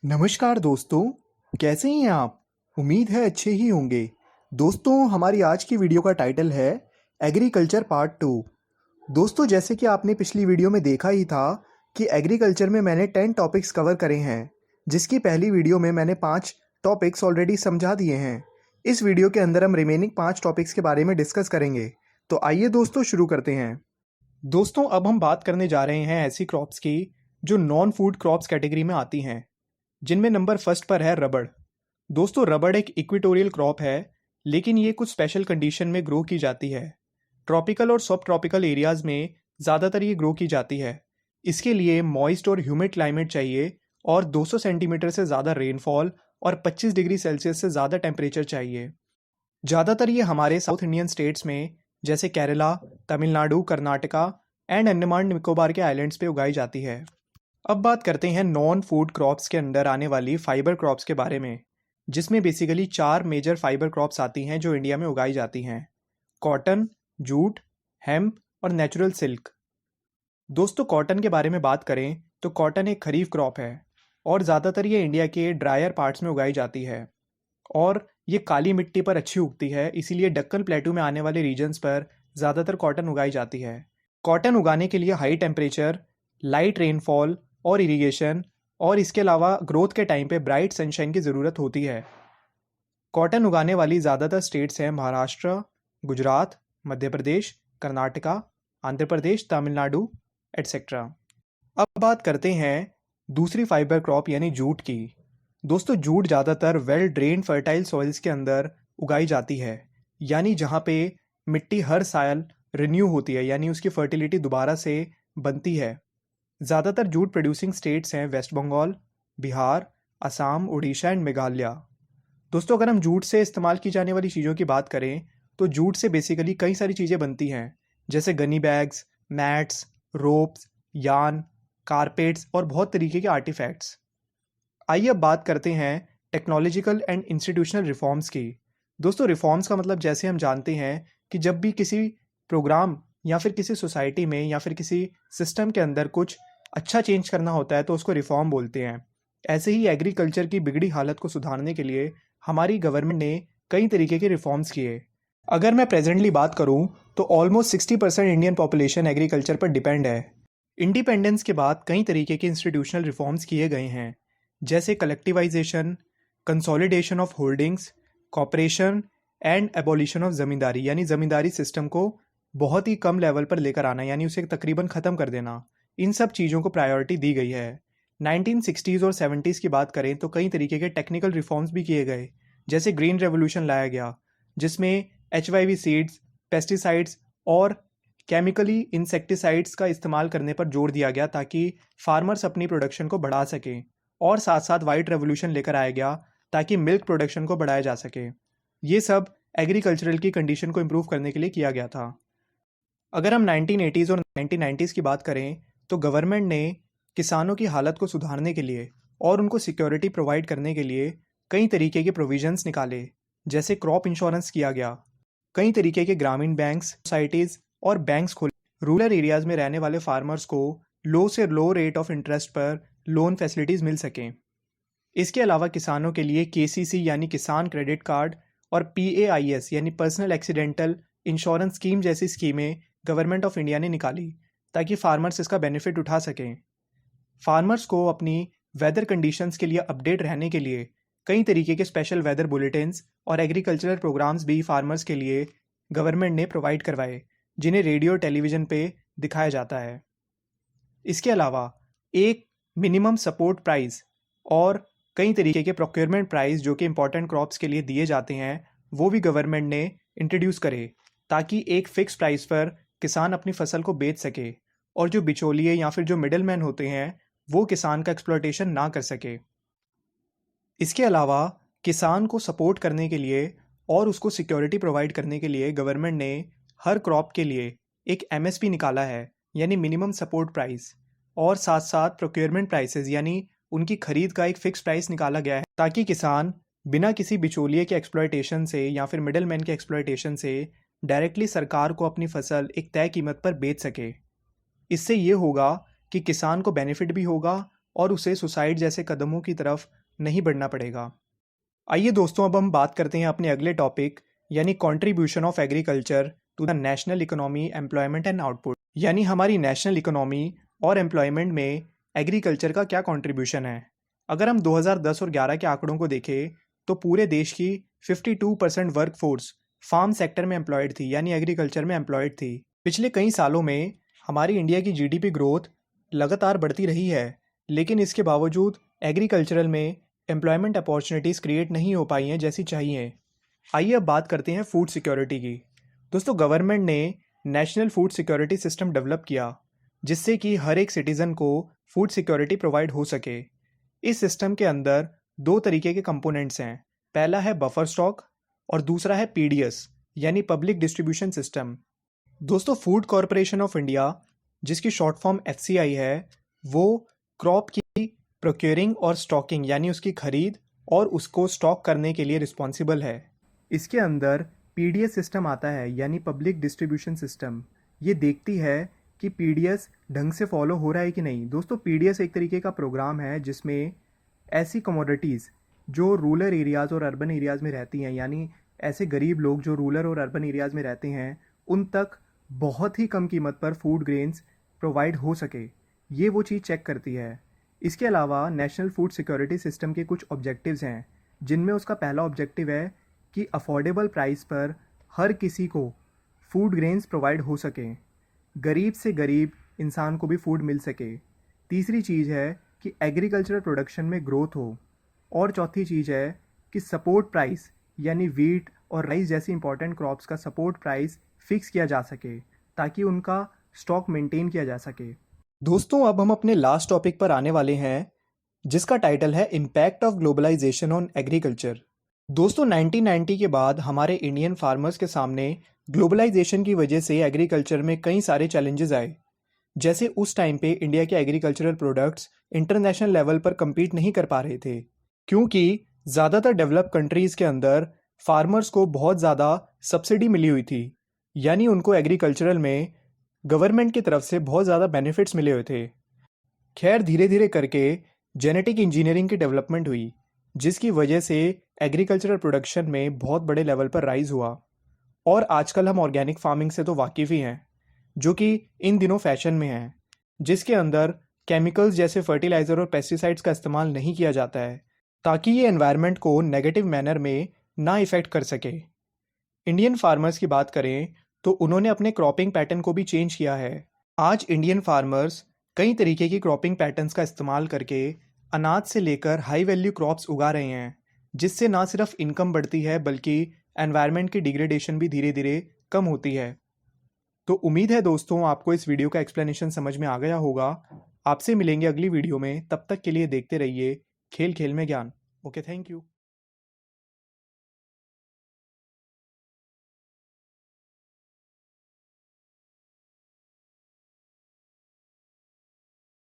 नमस्कार दोस्तों, कैसे हैं आप? उम्मीद है अच्छे ही होंगे। दोस्तों, हमारी आज की वीडियो का टाइटल है एग्रीकल्चर पार्ट 2। दोस्तों, जैसे कि आपने पिछली वीडियो में देखा ही था कि एग्रीकल्चर में मैंने 10 टॉपिक्स कवर करे हैं, जिसकी पहली वीडियो में मैंने 5 टॉपिक्स ऑलरेडी समझा दिए हैं। इस वीडियो के अंदर हम रिमेनिंग 5 टॉपिक्स के बारे में डिस्कस करेंगे। तो आइए दोस्तों शुरू करते हैं। दोस्तों, अब हम बात करने जा रहे हैं ऐसी क्रॉप्स की जो नॉन फूड क्रॉप्स कैटेगरी में आती हैं, जिनमें नंबर फर्स्ट पर है रबड़। दोस्तों, रबड़ एक इक्वेटोरियल क्रॉप है, लेकिन ये कुछ स्पेशल कंडीशन में ग्रो की जाती है। ट्रॉपिकल और सब ट्रॉपिकल एरियाज में ज़्यादातर ये ग्रो की जाती है। इसके लिए मॉइस्ट और ह्यूमिड क्लाइमेट चाहिए और 200 सेंटीमीटर से ज़्यादा रेनफॉल और 25 डिग्री सेल्सियस से ज़्यादा टेम्परेचर चाहिए। ज़्यादातर ये हमारे साउथ इंडियन स्टेट्स में जैसे केरला, तमिलनाडु, कर्नाटका एंड अंडमान निकोबार के आइलैंड्स पे उगाई जाती है। अब बात करते हैं नॉन फूड क्रॉप्स के अंदर आने वाली फाइबर क्रॉप्स के बारे में, जिसमें बेसिकली 4 मेजर फाइबर क्रॉप्स आती हैं जो इंडिया में उगाई जाती हैं: कॉटन, जूट, हेम्प और नेचुरल सिल्क। दोस्तों, कॉटन के बारे में बात करें तो कॉटन एक खरीफ क्रॉप है और ज़्यादातर ये इंडिया के ड्रायर पार्ट्स में उगाई जाती है और ये काली मिट्टी पर अच्छी उगती है, इसीलिए दक्कन प्लेटू में आने वाले रीजन्स पर ज़्यादातर कॉटन उगाई जाती है। कॉटन उगाने के लिए हाई टेम्परेचर, लाइट रेनफॉल और इरिगेशन और इसके अलावा ग्रोथ के टाइम पे ब्राइट सनशाइन की ज़रूरत होती है। कॉटन उगाने वाली ज़्यादातर स्टेट्स हैं महाराष्ट्र, गुजरात, मध्य प्रदेश, कर्नाटका, आंध्र प्रदेश, तमिलनाडु एटसेट्रा। अब बात करते हैं दूसरी फाइबर क्रॉप यानी जूट की। दोस्तों, जूट ज़्यादातर वेल ड्रेन फर्टाइल सॉइल्स के अंदर उगाई जाती है, यानी जहाँ पे मिट्टी हर साल रिन्यू होती है, यानी उसकी फर्टिलिटी दोबारा से बनती है। ज़्यादातर जूट प्रोड्यूसिंग स्टेट्स हैं वेस्ट बंगाल, बिहार, असम, उड़ीसा एंड मेघालय। दोस्तों, अगर हम जूट से इस्तेमाल की जाने वाली चीज़ों की बात करें तो जूट से बेसिकली कई सारी चीज़ें बनती हैं, जैसे Ghani bags, mats, ropes, yarn, carpets और बहुत तरीके के आर्टिफैक्ट्स। आइए अब बात करते हैं टेक्नोलॉजिकल एंड इंस्टीट्यूशनल रिफॉर्म्स की। दोस्तों, रिफॉर्म्स का मतलब जैसे हम जानते हैं कि जब भी किसी प्रोग्राम या फिर किसी सोसाइटी में या फिर किसी सिस्टम के अंदर कुछ अच्छा चेंज करना होता है तो उसको रिफॉर्म बोलते हैं। ऐसे ही एग्रीकल्चर की बिगड़ी हालत को सुधारने के लिए हमारी गवर्नमेंट ने कई तरीके के रिफॉर्म्स किए। अगर मैं प्रेजेंटली बात करूं तो ऑलमोस्ट 60% इंडियन पॉपुलेशन एग्रीकल्चर पर डिपेंड है। इंडिपेंडेंस के बाद कई तरीके के इंस्टीट्यूशनल रिफॉर्म्स किए गए हैं, जैसे collectivisation, consolidation of holdings, cooperation and abolition of zamindari, यानी ज़मींदारी सिस्टम को बहुत ही कम लेवल पर लेकर आना, यानी उसे तकरीबन ख़त्म कर देना। इन सब चीज़ों को प्रायोरिटी दी गई है। 1960s और 70s की बात करें तो कई तरीके के टेक्निकल रिफॉर्म्स भी किए गए, जैसे ग्रीन रेवोल्यूशन लाया गया, जिसमें HYV सीड्स, पेस्टिसाइड्स और केमिकली इंसेक्टिसाइड्स का इस्तेमाल करने पर जोर दिया गया ताकि फार्मर्स अपनी प्रोडक्शन को बढ़ा सकें। और साथ साथ वाइट रेवोल्यूशन लेकर आया गया ताकि मिल्क प्रोडक्शन को बढ़ाया जा सके। ये सब एग्रीकल्चरल की कंडीशन को इम्प्रूव करने के लिए किया गया था। अगर हम 1980s और 1990s की बात करें तो गवर्नमेंट ने किसानों की हालत को सुधारने के लिए और उनको सिक्योरिटी प्रोवाइड करने के लिए कई तरीके के प्रोविजंस निकाले, जैसे क्रॉप इंश्योरेंस किया गया, कई तरीके के ग्रामीण बैंक्स, सोसाइटीज़ और बैंक्स खोले। रूरल एरियाज़ में रहने वाले फार्मर्स को लो से लो रेट ऑफ इंटरेस्ट पर लोन फैसिलिटीज़ मिल सकें। इसके अलावा किसानों के लिए KCC यानी किसान क्रेडिट कार्ड और PAIS यानी पर्सनल एक्सीडेंटल इंश्योरेंस स्कीम जैसी स्कीमें गवर्नमेंट ऑफ इंडिया ने निकाली ताकि फार्मर्स इसका बेनिफिट उठा सकें। फार्मर्स को अपनी वेदर कंडीशंस के लिए अपडेट रहने के लिए कई तरीके के स्पेशल वेदर बुलेटिन्स और एग्रीकल्चरल प्रोग्राम्स भी फार्मर्स के लिए गवर्नमेंट ने प्रोवाइड करवाए, जिन्हें रेडियो और टेलीविज़न पे दिखाया जाता है। इसके अलावा एक मिनिमम सपोर्ट प्राइस और कई तरीके के प्रोक्योरमेंट प्राइस जो कि इंपॉर्टेंट क्रॉप्स के लिए दिए जाते हैं, वो भी गवर्नमेंट ने इंट्रोड्यूस करे ताकि एक फ़िक्स प्राइस पर किसान अपनी फसल को बेच सके और जो बिचौलिए या फिर जो मिडल मैन होते हैं वो किसान का एक्सप्लॉयटेशन ना कर सके। इसके अलावा किसान को सपोर्ट करने के लिए और उसको सिक्योरिटी प्रोवाइड करने के लिए गवर्नमेंट ने हर क्रॉप के लिए एक MSP निकाला है, यानी मिनिमम सपोर्ट प्राइस, और साथ साथ प्रोक्योरमेंट प्राइसेस यानी उनकी खरीद का एक फ़िक्स प्राइस निकाला गया है ताकि किसान बिना किसी बिचौलिए के एक्सप्लॉयटेशन से या फिर मिडल मैन के एक्सप्लॉयटेशन से डायरेक्टली सरकार को अपनी फसल एक तय कीमत पर बेच सके। इससे ये होगा कि किसान को बेनिफिट भी होगा और उसे सुसाइड जैसे कदमों की तरफ नहीं बढ़ना पड़ेगा। आइए दोस्तों, अब हम बात करते हैं अपने अगले टॉपिक यानी contribution of agriculture to the national economy, employment and output. यानी हमारी नेशनल इकोनॉमी और एम्प्लॉयमेंट में एग्रीकल्चर का क्या कंट्रीब्यूशन है। अगर हम 2010 और 11 के आंकड़ों को देखें तो पूरे देश की 52% वर्कफोर्स फार्म सेक्टर में एम्प्लॉयड थी, यानी एग्रीकल्चर में एम्प्लॉयड थी। पिछले कई सालों में हमारी इंडिया की जीडीपी ग्रोथ लगातार बढ़ती रही है, लेकिन इसके बावजूद एग्रीकल्चरल में एम्प्लॉयमेंट अपॉर्चुनिटीज़ क्रिएट नहीं हो पाई हैं जैसी चाहिए। आइए अब बात करते हैं फूड सिक्योरिटी की। दोस्तों, गवर्नमेंट ने national food security system develop किया जिससे कि हर एक सिटीज़न को फूड सिक्योरिटी प्रोवाइड हो सके। इस सिस्टम के अंदर दो तरीके के कंपोनेंट्स हैं। पहला है बफर स्टॉक और दूसरा है पीडीएस यानी पब्लिक डिस्ट्रीब्यूशन सिस्टम। दोस्तों, फूड कॉरपोरेशन ऑफ इंडिया, जिसकी शॉर्ट फॉर्म एफसीआई है, वो क्रॉप की प्रोक्योरिंग और स्टॉकिंग यानी उसकी खरीद और उसको स्टॉक करने के लिए रिस्पॉन्सिबल है। इसके अंदर पीडीएस सिस्टम आता है यानी पब्लिक डिस्ट्रीब्यूशन सिस्टम। ये देखती है कि पीडीएस ढंग से फॉलो हो रहा है कि नहीं। दोस्तों, पीडीएस एक तरीके का प्रोग्राम है जिसमें ऐसी कमोडिटीज़ जो रूरल एरियाज़ और अर्बन एरियाज़ में रहती हैं, यानी ऐसे गरीब लोग जो रूरल और अर्बन एरियाज़ में रहते हैं, उन तक बहुत ही कम कीमत पर फूड ग्रेन्स प्रोवाइड हो सके, ये वो चीज़ चेक करती है। इसके अलावा नेशनल फूड सिक्योरिटी सिस्टम के कुछ ऑब्जेक्टिव्स हैं, जिनमें उसका पहला ऑब्जेक्टिव है कि अफोर्डेबल प्राइस पर हर किसी को फूड ग्रेन्स प्रोवाइड हो सकें, गरीब से गरीब इंसान को भी फूड मिल सके। तीसरी चीज़ है कि एग्रीकल्चरल प्रोडक्शन में ग्रोथ हो, और चौथी चीज़ है कि सपोर्ट प्राइस यानी वीट और राइस जैसी इंपॉर्टेंट क्रॉप्स का सपोर्ट प्राइस फिक्स किया जा सके ताकि उनका स्टॉक मेंटेन किया जा सके। दोस्तों, अब हम अपने लास्ट टॉपिक पर आने वाले हैं जिसका टाइटल है impact of globalisation on agriculture. दोस्तों, 1990 के बाद हमारे इंडियन फार्मर्स के सामने ग्लोबलाइजेशन की वजह से एग्रीकल्चर में कई सारे चैलेंजेस आए। जैसे उस टाइम पे इंडिया के एग्रीकल्चरल प्रोडक्ट्स इंटरनेशनल लेवल पर कम्पीट नहीं कर पा रहे थे, क्योंकि ज़्यादातर डेवलप कंट्रीज़ के अंदर फार्मर्स को बहुत ज़्यादा सब्सिडी मिली हुई थी, यानी उनको एग्रीकल्चरल में गवर्नमेंट की तरफ से बहुत ज़्यादा बेनिफिट्स मिले हुए थे। खैर, धीरे धीरे करके जेनेटिक इंजीनियरिंग की डेवलपमेंट हुई, जिसकी वजह से एग्रीकल्चरल प्रोडक्शन में बहुत बड़े लेवल पर राइज हुआ। और आजकल हम ऑर्गेनिक फार्मिंग से तो वाकिफ़ ही हैं, जो कि इन दिनों फैशन में है, जिसके अंदर केमिकल्स जैसे फर्टिलाइज़र और पेस्टिसाइड्स का इस्तेमाल नहीं किया जाता है ताकि ये एनवायरनमेंट को नेगेटिव मैनर में ना इफ़ेक्ट कर सके। इंडियन फार्मर्स की बात करें तो उन्होंने अपने क्रॉपिंग पैटर्न को भी चेंज किया है। आज इंडियन फार्मर्स कई तरीके की क्रॉपिंग पैटर्न्स का इस्तेमाल करके अनाज से लेकर हाई वैल्यू क्रॉप्स उगा रहे हैं, जिससे ना सिर्फ इनकम बढ़ती है बल्कि एनवायरनमेंट की डिग्रेडेशन भी धीरे धीरे कम होती है। तो उम्मीद है दोस्तों, आपको इस वीडियो का एक्सप्लेनेशन समझ में आ गया होगा। आपसे मिलेंगे अगली वीडियो में, तब तक के लिए देखते रहिए खेल खेल में ज्ञान। Okay, thank you.